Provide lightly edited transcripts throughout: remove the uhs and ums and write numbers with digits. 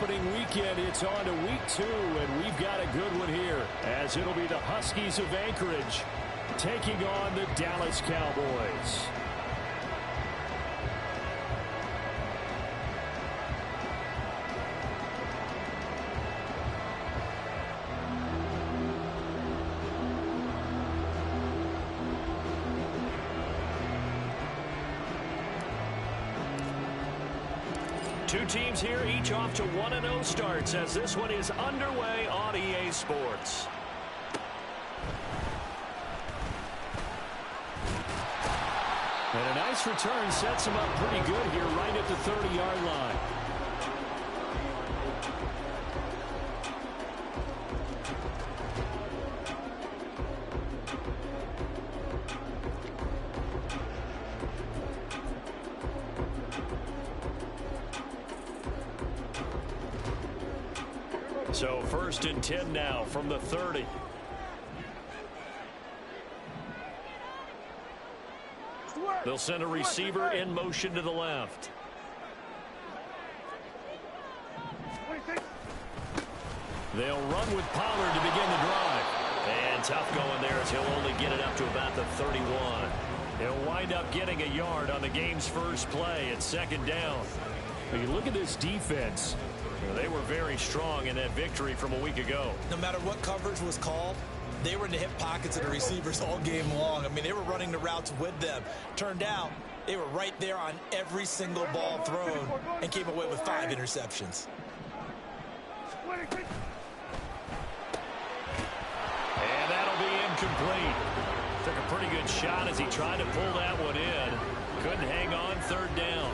opening weekend, it's on to week 2, and we've got a good one here, as it'll be the Huskies of Anchorage taking on the Dallas Cowboys. Two teams here, each off to 1-0 starts as this one is underway on EA Sports. And a nice return sets him up pretty good here right at the 30-yard line. So 1st and 10 now from the 30. They'll send a receiver in motion to the left. They'll run with Pollard to begin the drive. And tough going there as he'll only get it up to about the 31. He'll wind up getting a yard on the game's first play at 2nd down. When you look at this defense, they were very strong in that victory from a week ago. No matter what coverage was called, they were in the hip pockets of the receivers all game long. I mean, they were running the routes with them. Turned out, they were right there on every single ball thrown and came away with 5 interceptions. And that'll be incomplete. Took a pretty good shot as he tried to pull that one in. Couldn't hang on 3rd down.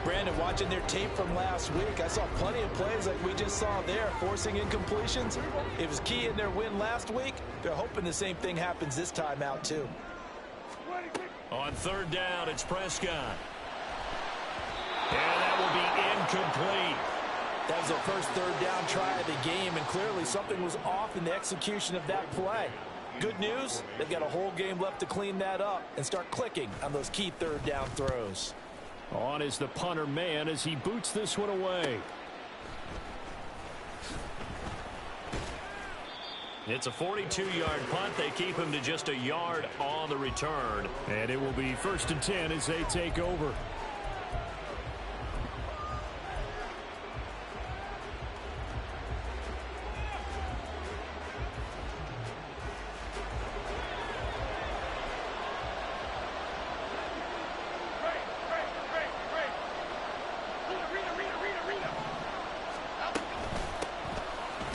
Brandon, watching their tape from last week, I saw plenty of plays like we just saw there, forcing incompletions. It was key in their win last week. They're hoping the same thing happens this time out, too. On 3rd down, it's Prescott. And that will be incomplete. That was their first 3rd down try of the game, and clearly something was off in the execution of that play. Good news, they've got a whole game left to clean that up and start clicking on those key 3rd down throws. On is the punter man as he boots this one away. It's a 42-yard punt. They keep him to just a yard on the return. And it will be 1st and 10 as they take over.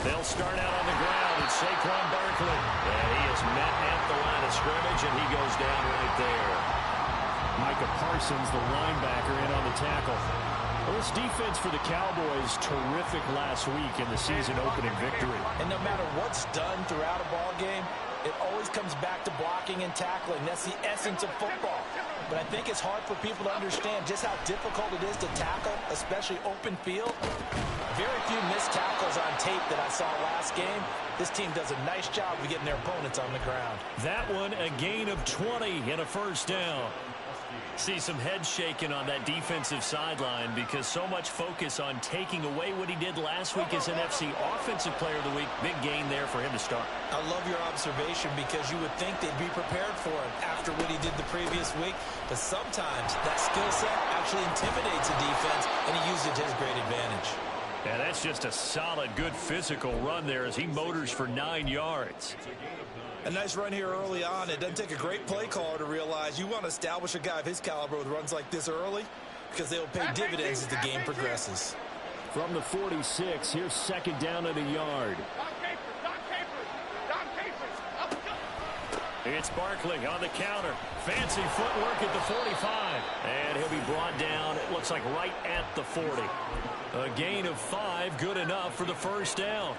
They'll start out on the ground. It's Saquon Barkley. And he is met at the line of scrimmage, and he goes down right there. Micah Parsons, the linebacker, in on the tackle. Well, this defense for the Cowboys, terrific last week in the season-opening victory. And no matter what's done throughout a ball game, it always comes back to blocking and tackling. That's the essence of football. But I think it's hard for people to understand just how difficult it is to tackle, especially open field. Very few missed tackles on tape that I saw last game. This team does a nice job of getting their opponents on the ground. That one, a gain of 20 and a 1st down. See some head shaking on that defensive sideline because so much focus on taking away what he did last week as an NFC Offensive Player of the Week. Big gain there for him to start. I love your observation because you would think they'd be prepared for it after what he did the previous week. But sometimes that skill set actually intimidates a defense, and he used it to his great advantage. Yeah, that's just a solid, good physical run there as he motors for 9 yards. A nice run here early on. It doesn't take a great play caller to realize you want to establish a guy of his caliber with runs like this early because they'll pay dividends as the game progresses. From the 46, here's 2nd down at a yard. It's Barkley on the counter. Fancy footwork at the 45. And he'll be brought down, it looks like right at the 40. A gain of 5, good enough for the 1st down.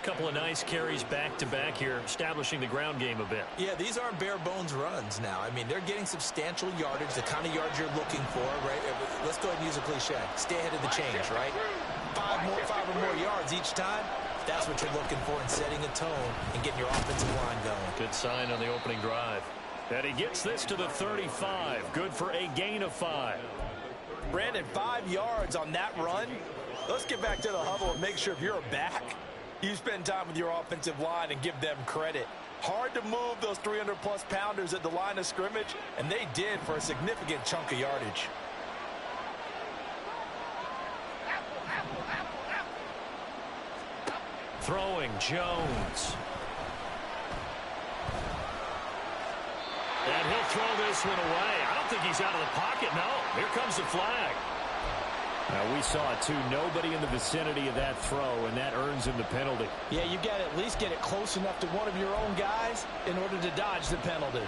Couple of nice carries back-to-back here, establishing the ground game a bit. Yeah, these aren't bare-bones runs now. I mean, they're getting substantial yardage, the kind of yards you're looking for, right? Let's go ahead and use a cliche. Stay ahead of the change, right? 5 or more yards each time. That's what you're looking for in setting a tone and getting your offensive line going. Good sign on the opening drive. And he gets this to the 35. Good for a gain of 5. Brandon, 5 yards on that run. Let's get back to the huddle and make sure if you're a back, you spend time with your offensive line and give them credit. Hard to move those 300-plus pounders at the line of scrimmage, and they did for a significant chunk of yardage. Throwing Jones. And he'll throw this one away. I don't think he's out of the pocket, no. Here comes the flag. Now, we saw it, too. Nobody in the vicinity of that throw, and that earns him the penalty. Yeah, you got to at least get it close enough to one of your own guys in order to dodge the penalty.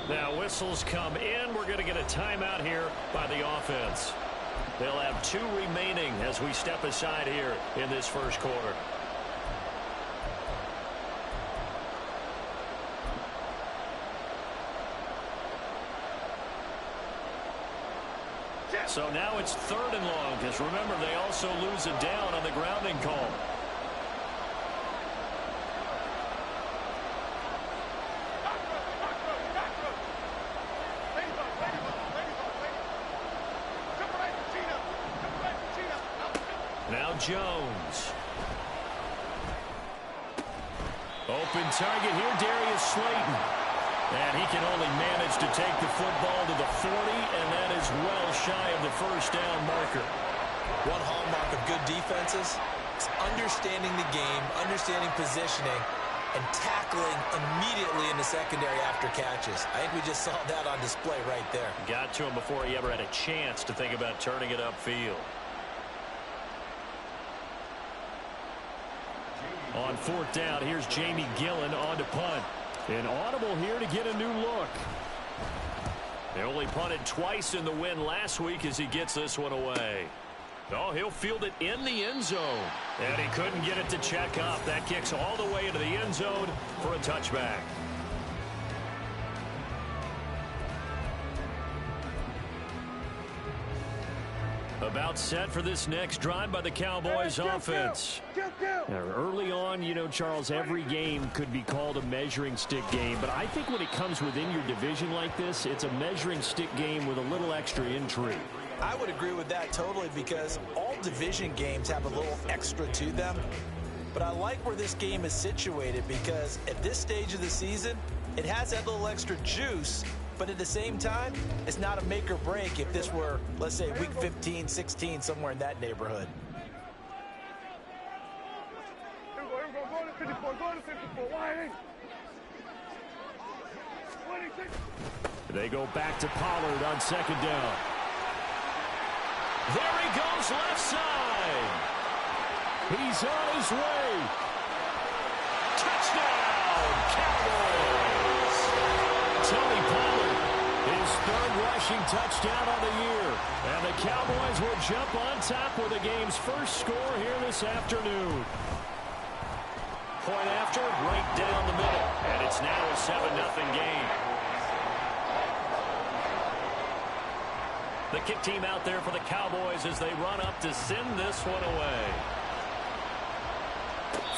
Now whistles come in. We're going to get a timeout here by the offense. They'll have 2 remaining as we step aside here in this first quarter. So now it's 3rd and long, because remember, they also lose it down on the grounding call. Now Jones. Open target here, Darius Slayton. And he can only manage to take the football to the 40, and that is well shy of the first down marker. One hallmark of good defenses is understanding the game, understanding positioning, and tackling immediately in the secondary after catches. I think we just saw that on display right there. Got to him before he ever had a chance to think about turning it upfield. On 4th down, here's Jamie Gillen on to punt. An audible here to get a new look. They only punted twice in the win last week as he gets this one away. Oh, he'll field it in the end zone. And he couldn't get it to check up. That kicks all the way into the end zone for a touchback. About set for this next drive by the Cowboys offense. Now, early on, you know, Charles, every game could be called a measuring stick game, but I think when it comes within your division like this, it's a measuring stick game with a little extra intrigue. I would agree with that totally, because all division games have a little extra to them. But I like where this game is situated, because at this stage of the season, it has that little extra juice. But at the same time, it's not a make or break if this were, let's say, week 15, 16, somewhere in that neighborhood. They go back to Pollard on 2nd down. There he goes, left side. He's on his way. Touchdown, Cowboys. Tony Pollard, his 3rd rushing touchdown on the year. And the Cowboys will jump on top with the game's first score here this afternoon. Point after, right down the middle. And it's now a 7-0 game. The kick team out there for the Cowboys as they run up to send this one away.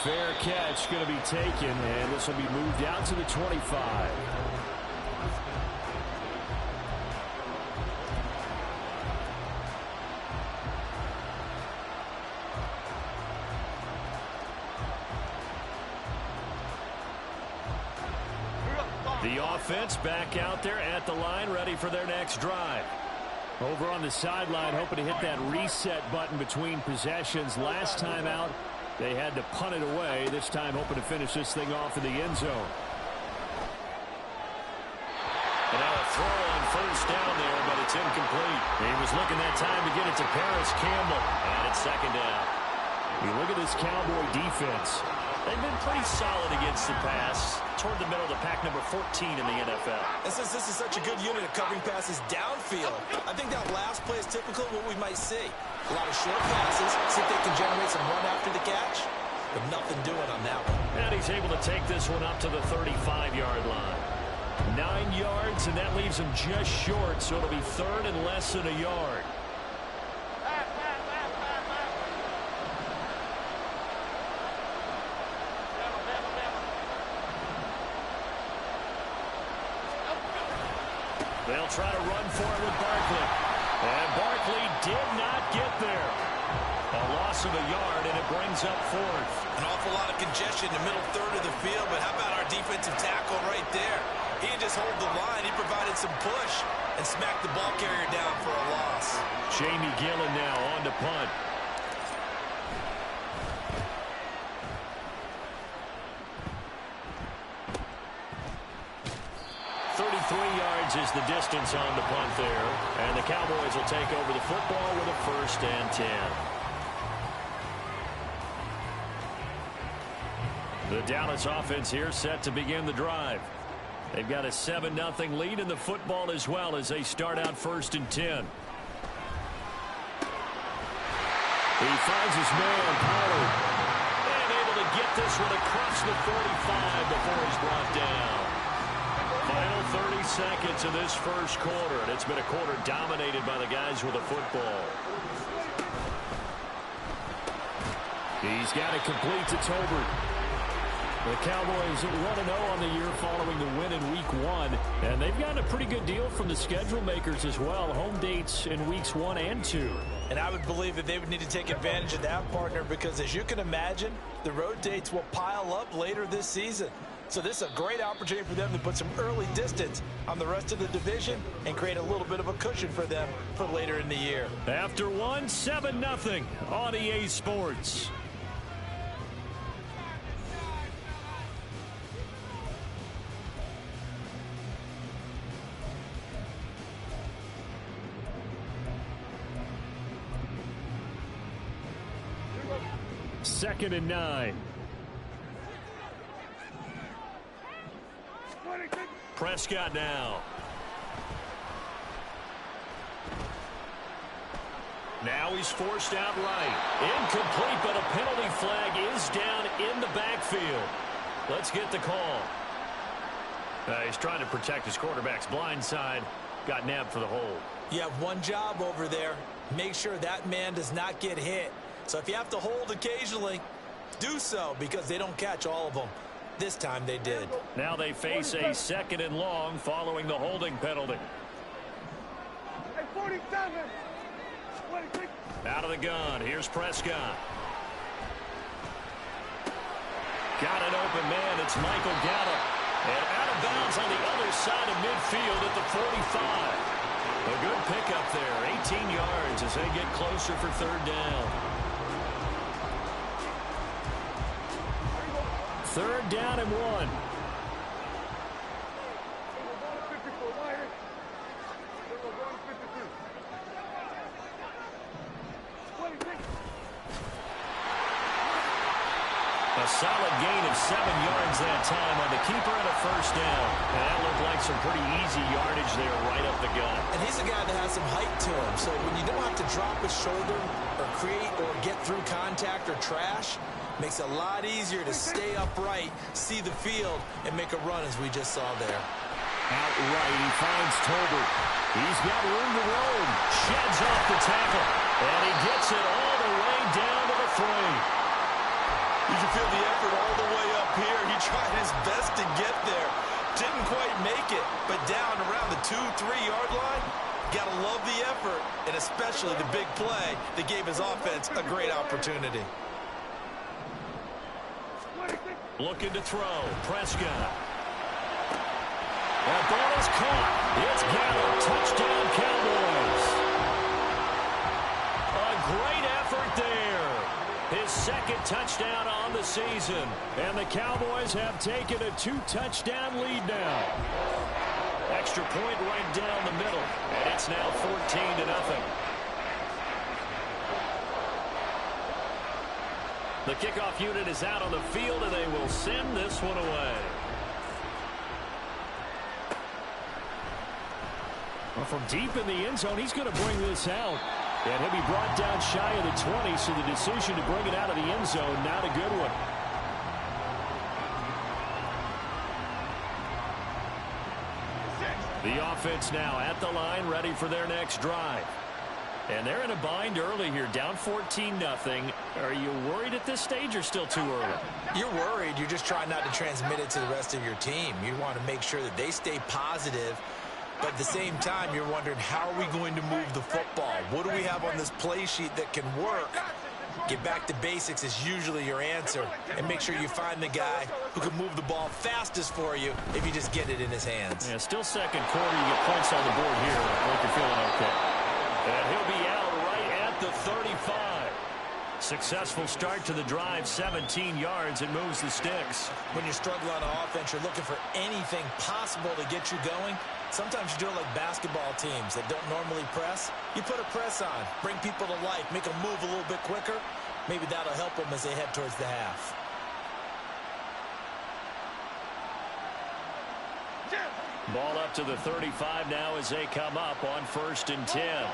Fair catch going to be taken, and this will be moved out to the 25. The offense back out there at the line, ready for their next drive. Over on the sideline, hoping to hit that reset button between possessions. Last time out, they had to punt it away. This time, hoping to finish this thing off in the end zone. And now a throw on 1st down there, but it's incomplete. He was looking that time to get it to Paris Campbell, and it's 2nd down. You look at this Cowboy defense. They've been pretty solid against the pass. Toward the middle of the pack, number 14 in the NFL. And since this is such a good unit of covering passes downfield, I think that last play is typical of what we might see. A lot of short passes, see if they can generate some run after the catch, but nothing doing on that one. And he's able to take this one up to the 35-yard line. 9 yards, and that leaves him just short, so it'll be 3rd and less than a yard. They'll try to run for it with Barkley. And Barkley did not get there. A loss of a yard, and it brings up fourth. An awful lot of congestion in the middle third of the field, but how about our defensive tackle right there? He didn't just hold the line. He provided some push and smacked the ball carrier down for a loss. Jamie Gillen now on to punt. Is the distance on the punt there, and the Cowboys will take over the football with a 1st and 10. The Dallas offense here set to begin the drive. They've got a 7-0 lead in the football as well as they start out 1st and 10. He finds his man, Pollard, and able to get this one across the 45 before he's brought down. Final 30 seconds of this first quarter, and it's been a quarter dominated by the guys with the football. He's got it complete to Tolbert. The Cowboys 1-0 on the year following the win in Week 1, and they've gotten a pretty good deal from the schedule makers as well. Home dates in Weeks 1 and 2. And I would believe that they would need to take advantage of that, partner, because as you can imagine, the road dates will pile up later this season. So this is a great opportunity for them to put some early distance on the rest of the division and create a little bit of a cushion for them for later in the year. After 7-0 on EA Sports. Second and 9. Prescott now. Now he's forced out right. Incomplete, but a penalty flag is down in the backfield. Let's get the call. He's trying to protect his quarterback's blind side. Got nabbed for the hold. You have one job over there. Make sure that man does not get hit. So if you have to hold occasionally, do so, because they don't catch all of them. This time they did. Now they face a 2nd and long following the holding penalty. Out of the gun. Here's Prescott. Got an open man. It's Michael Gallup. And out of bounds on the other side of midfield at the 45. A good pickup there. 18 yards as they get closer for 3rd down. 3rd down and 1. A solid gain of 7 yards that time on the keeper and a 1st down. And that looked like some pretty easy yardage there right up the gut. And he's a guy that has some height to him. So when you don't have to drop his shoulder or create or get through contact or trash, makes it a lot easier to stay upright, see the field, and make a run as we just saw there. Out right, he finds Tolbert. He's got room to roam. Sheds off the tackle. And he gets it all the way down to the 3. You can feel the effort all the way up here. He tried his best to get there. Didn't quite make it, but down around the 2-3 yard line, gotta love the effort, and especially the big play that gave his offense a great opportunity. Looking to throw. Prescott. That ball is caught. It's Gallup. Touchdown, Cowboys. A great effort there. His 2nd touchdown on the season. And the Cowboys have taken a 2-touchdown lead now. Extra point right down the middle. And it's now 14-0. The kickoff unit is out on the field, and they will send this one away. Well, from deep in the end zone, he's going to bring this out. And he'll be brought down shy of the 20, so the decision to bring it out of the end zone, not a good one. The offense now at the line, ready for their next drive. And they're in a bind early here, down 14-0. Are you worried at this stage or still too early? You're worried. You're just trying not to transmit it to the rest of your team. You want to make sure that they stay positive But at the same time, you're wondering, how are we going to move the football? What do we have on this play sheet that can work? Get back to basics is usually your answer. And make sure you find the guy who can move the ball fastest for you if you just get it in his hands. Yeah, still second quarter. You get points on the board here. I think you're feeling okay. And he'll be out right at the 35. Successful start to the drive, 17 yards, and moves the sticks. When you're struggling on offense, you're looking for anything possible to get you going. Sometimes you do it like basketball teams that don't normally press. You put a press on, bring people to life, make them move a little bit quicker. Maybe that'll help them as they head towards the half. Ball up to the 35 now as they come up on 1st and 10.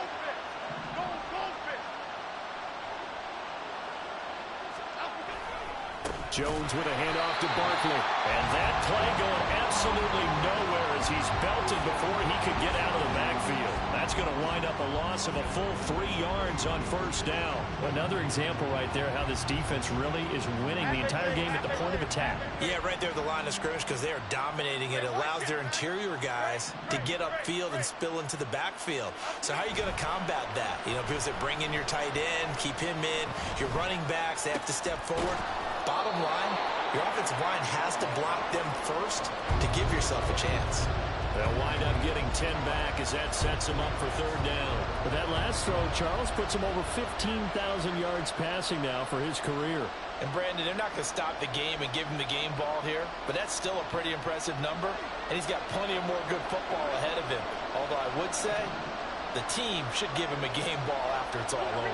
Jones with a handoff to Barkley. And that play going absolutely nowhere as he's belted before he could get out of the backfield. That's going to wind up a loss of a full 3 yards on 1st down. Another example right there how this defense really is winning the entire game at the point of attack. Yeah, right there at the line of scrimmage because they are dominating it. It allows their interior guys to get upfield and spill into the backfield. So how are you going to combat that? You know, people say bring in your tight end, keep him in. Your running backs, they have to step forward. Bottom line, your offensive line has to block them first to give yourself a chance. They'll wind up getting 10 back as that sets them up for 3rd down. But that last throw, Charles, puts him over 15,000 yards passing now for his career. And, Brandon, they're not going to stop the game and give him the game ball here, but that's still a pretty impressive number, and he's got plenty of more good football ahead of him. Although I would say the team should give him a game ball after it's all over.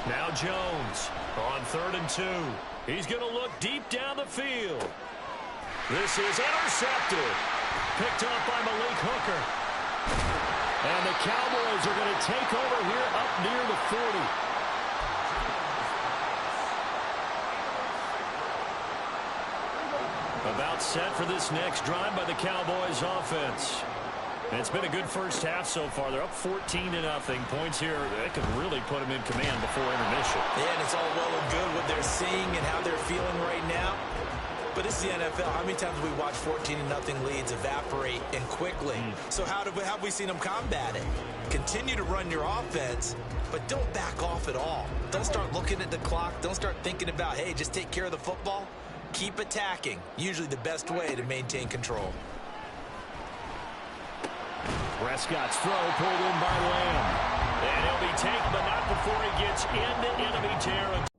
Now Jones on 3rd and 2. He's going to look deep down the field. This is intercepted. Picked up by Malik Hooker. And the Cowboys are going to take over here up near the 40. About set for this next drive by the Cowboys offense. And it's been a good first half so far. They're up 14-0. Points here that could really put them in command before intermission. Yeah, and it's all well and good what they're seeing and how they're feeling right now. But it's the NFL. How many times have we watched 14-0 leads evaporate and quickly? So how have we seen them combat it? Continue to run your offense, but don't back off at all. Don't start looking at the clock. Don't start thinking about, hey, just take care of the football. Keep attacking. Usually the best way to maintain control. Prescott's throw pulled in by Lamb. And he'll be taken, but not before he gets into enemy territory.